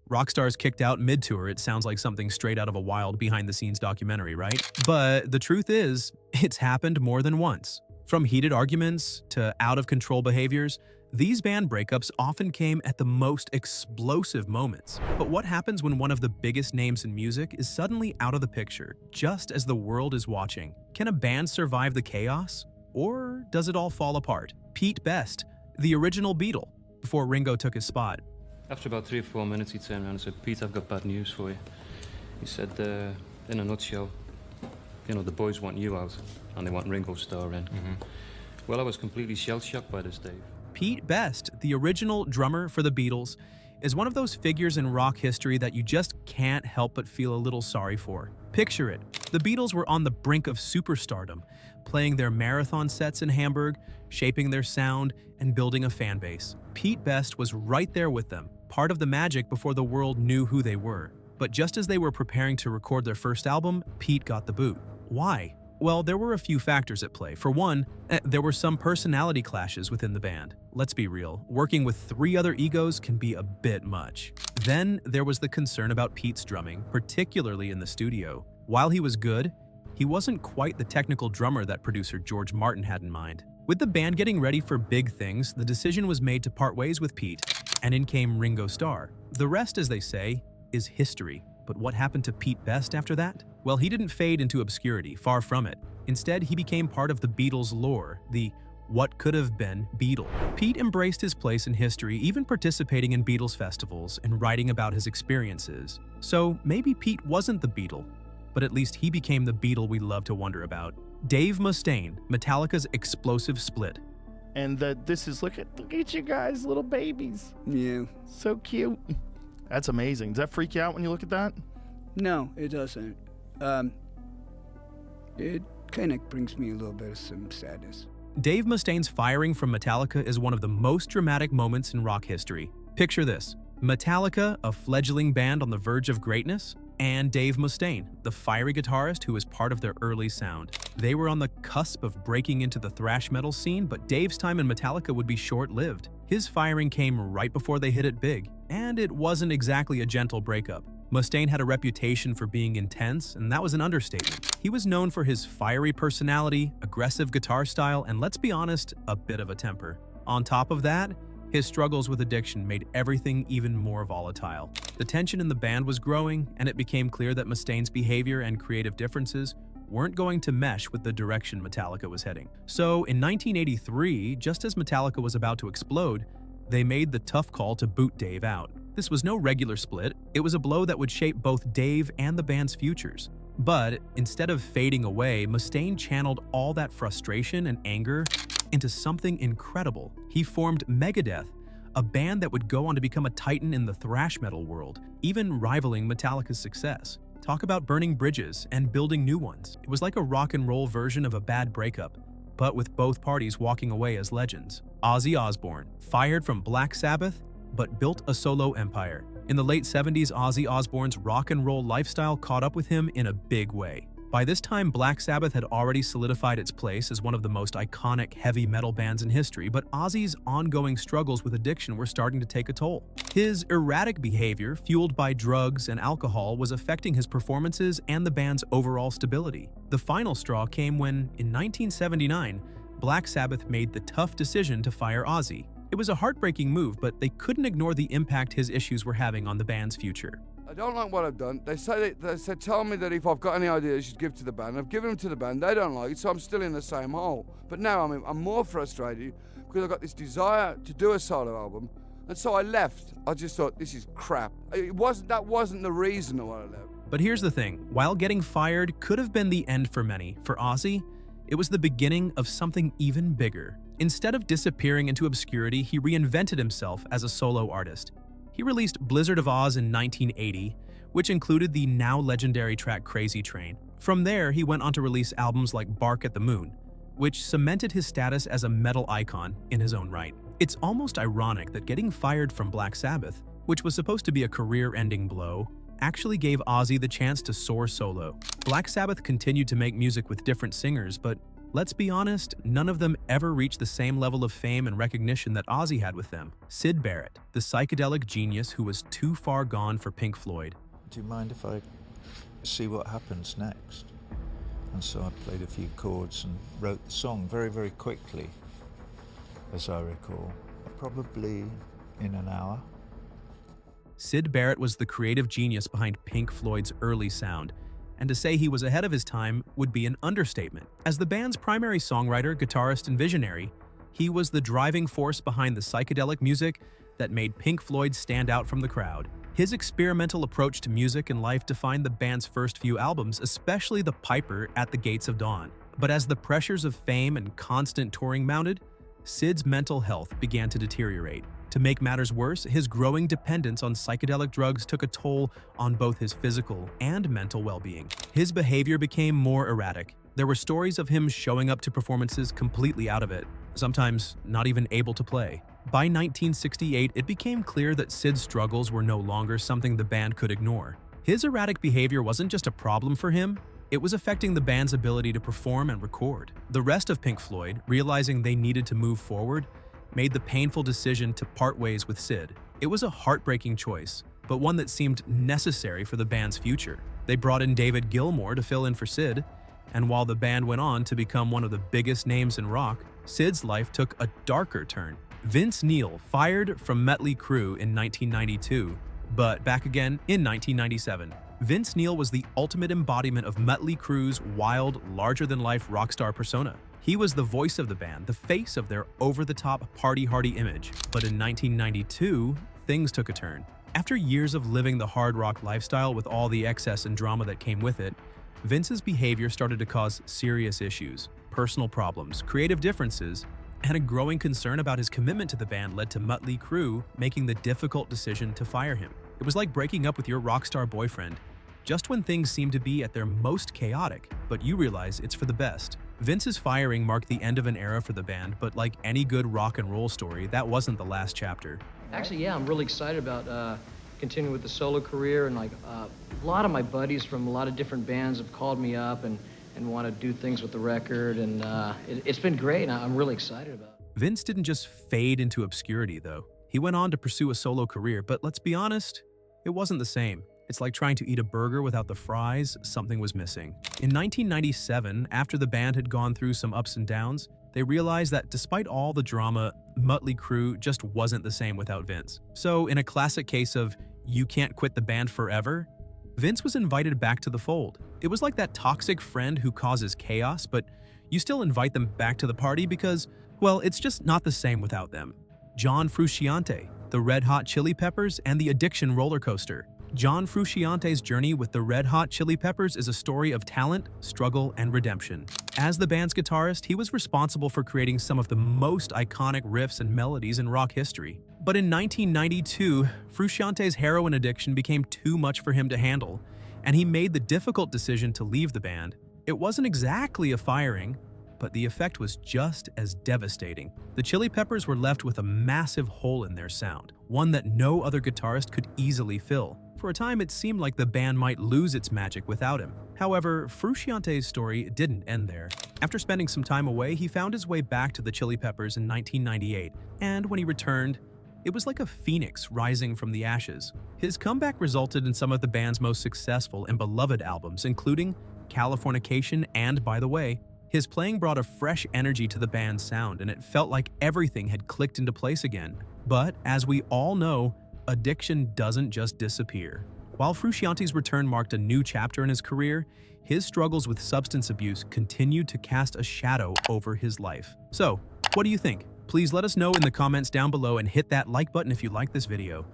Rockstars kicked out mid-tour. It sounds like something straight out of a wild behind-the-scenes documentary, right? But the truth is, it's happened more than once. From heated arguments to out-of-control behaviors, these band breakups often came at the most explosive moments. But what happens when one of the biggest names in music is suddenly out of the picture, just as the world is watching? Can a band survive the chaos? Or does it all fall apart? Pete Best, the original Beatle, before Ringo took his spot. After about 3 or 4 minutes, he turned around and said, "Pete, I've got bad news for you." He said, in a nutshell, the boys want you out, and they want Ringo Starr in. Well, I was completely shell-shocked by this, Dave. Pete Best, the original drummer for the Beatles, is one of those figures in rock history that you just can't help but feel a little sorry for. Picture it. The Beatles were on the brink of superstardom, playing their marathon sets in Hamburg, shaping their sound, and building a fan base. Pete Best was right there with them, part of the magic before the world knew who they were. But just as they were preparing to record their first album, Pete got the boot. Why? Well, there were a few factors at play. For one, there were some personality clashes within the band. Let's be real, working with 3 other egos can be a bit much. Then there was the concern about Pete's drumming, particularly in the studio. While he was good, he wasn't quite the technical drummer that producer George Martin had in mind. With the band getting ready for big things, the decision was made to part ways with Pete, and in came Ringo Starr. The rest, as they say, is history. But what happened to Pete Best after that? Well, he didn't fade into obscurity, far from it. Instead, he became part of the Beatles' lore, the what could have been Beatle. Pete embraced his place in history, even participating in Beatles festivals and writing about his experiences. So maybe Pete wasn't the Beatle, but at least he became the Beatle we love to wonder about. Dave Mustaine, Metallica's explosive split. And this is, look at you guys, little babies. Yeah. So cute. That's amazing. Does that freak you out when you look at that? No, it doesn't. It kind of brings me a little bit of some sadness. Dave Mustaine's firing from Metallica is one of the most dramatic moments in rock history. Picture this: Metallica, a fledgling band on the verge of greatness, and Dave Mustaine, the fiery guitarist who was part of their early sound. They were on the cusp of breaking into the thrash metal scene, but Dave's time in Metallica would be short-lived. His firing came right before they hit it big, and it wasn't exactly a gentle breakup. Mustaine had a reputation for being intense, and that was an understatement. He was known for his fiery personality, aggressive guitar style, and let's be honest, a bit of a temper. On top of that, his struggles with addiction made everything even more volatile. The tension in the band was growing, and it became clear that Mustaine's behavior and creative differences weren't going to mesh with the direction Metallica was heading. So in 1983, just as Metallica was about to explode, they made the tough call to boot Dave out. This was no regular split, it was a blow that would shape both Dave and the band's futures. But instead of fading away, Mustaine channeled all that frustration and anger into something incredible. He formed Megadeth, a band that would go on to become a titan in the thrash metal world, even rivaling Metallica's success. Talk about burning bridges and building new ones. It was like a rock and roll version of a bad breakup, but with both parties walking away as legends. Ozzy Osbourne, fired from Black Sabbath, but built a solo empire. In the late 70s, Ozzy Osbourne's rock and roll lifestyle caught up with him in a big way. By this time, Black Sabbath had already solidified its place as one of the most iconic heavy metal bands in history, but Ozzy's ongoing struggles with addiction were starting to take a toll. His erratic behavior, fueled by drugs and alcohol, was affecting his performances and the band's overall stability. The final straw came when, in 1979, Black Sabbath made the tough decision to fire Ozzy. It was a heartbreaking move, but they couldn't ignore the impact his issues were having on the band's future. I don't like what I've done. They said tell me that if I've got any ideas, you'd give to the band. I've given them to the band. They don't like it, so I'm still in the same hole. But now I'm more frustrated because I've got this desire to do a solo album, and so I left. I just thought, this is crap. That wasn't the reason why I left. But here's the thing: while getting fired could have been the end for many, for Ozzy, it was the beginning of something even bigger. Instead of disappearing into obscurity, he reinvented himself as a solo artist. He released Blizzard of Oz in 1980, which included the now legendary track Crazy Train. From there, he went on to release albums like Bark at the Moon, which cemented his status as a metal icon in his own right. It's almost ironic that getting fired from Black Sabbath, which was supposed to be a career-ending blow, actually gave Ozzy the chance to soar solo. Black Sabbath continued to make music with different singers, but Let's be honest, none of them ever reached the same level of fame and recognition that Ozzy had with them. Syd Barrett, the psychedelic genius who was too far gone for Pink Floyd. Do you mind if I see what happens next? And so I played a few chords and wrote the song very, very quickly, as I recall. Probably in an hour. Syd Barrett was the creative genius behind Pink Floyd's early sound, and to say he was ahead of his time would be an understatement. As the band's primary songwriter, guitarist, and visionary, he was the driving force behind the psychedelic music that made Pink Floyd stand out from the crowd. His experimental approach to music and life defined the band's first few albums, especially the Piper at the Gates of Dawn. But as the pressures of fame and constant touring mounted, Syd's mental health began to deteriorate. To make matters worse, his growing dependence on psychedelic drugs took a toll on both his physical and mental well-being. His behavior became more erratic. There were stories of him showing up to performances completely out of it, sometimes not even able to play. By 1968, it became clear that Syd's struggles were no longer something the band could ignore. His erratic behavior wasn't just a problem for him, it was affecting the band's ability to perform and record. The rest of Pink Floyd, realizing they needed to move forward, made the painful decision to part ways with Syd. It was a heartbreaking choice, but one that seemed necessary for the band's future. They brought in David Gilmour to fill in for Syd, and while the band went on to become one of the biggest names in rock, Syd's life took a darker turn. Vince Neil fired from Mötley Crüe in 1992, but back again in 1997. Vince Neil was the ultimate embodiment of Mötley Crüe's wild, larger-than-life rock star persona. He was the voice of the band, the face of their over-the-top party-hardy image. But in 1992, things took a turn. After years of living the hard rock lifestyle with all the excess and drama that came with it, Vince's behavior started to cause serious issues. Personal problems, creative differences, and a growing concern about his commitment to the band led to Mötley Crüe making the difficult decision to fire him. It was like breaking up with your rock star boyfriend, just when things seem to be at their most chaotic, but you realize it's for the best. Vince's firing marked the end of an era for the band, but like any good rock and roll story, that wasn't the last chapter. Actually, yeah, I'm really excited about continuing with the solo career, and a lot of my buddies from a lot of different bands have called me up and want to do things with the record, and it's been great, and I'm really excited about it. Vince didn't just fade into obscurity, though. He went on to pursue a solo career, but let's be honest, it wasn't the same. It's like trying to eat a burger without the fries, something was missing. In 1997, after the band had gone through some ups and downs, they realized that despite all the drama, Mötley Crüe just wasn't the same without Vince. So in a classic case of you can't quit the band forever, Vince was invited back to the fold. It was like that toxic friend who causes chaos, but you still invite them back to the party because, well, it's just not the same without them. John Frusciante, the Red Hot Chili Peppers, and the Addiction roller coaster. John Frusciante's journey with the Red Hot Chili Peppers is a story of talent, struggle, and redemption. As the band's guitarist, he was responsible for creating some of the most iconic riffs and melodies in rock history. But in 1992, Frusciante's heroin addiction became too much for him to handle, and he made the difficult decision to leave the band. It wasn't exactly a firing, but the effect was just as devastating. The Chili Peppers were left with a massive hole in their sound, one that no other guitarist could easily fill. For a time, it seemed like the band might lose its magic without him. However, Frusciante's story didn't end there. After spending some time away, he found his way back to the Chili Peppers in 1998, and when he returned, it was like a phoenix rising from the ashes. His comeback resulted in some of the band's most successful and beloved albums, including Californication and By the Way. His playing brought a fresh energy to the band's sound, and it felt like everything had clicked into place again. But, as we all know, addiction doesn't just disappear. While Frusciante's return marked a new chapter in his career, his struggles with substance abuse continued to cast a shadow over his life. So, what do you think? Please let us know in the comments down below and hit that like button if you like this video.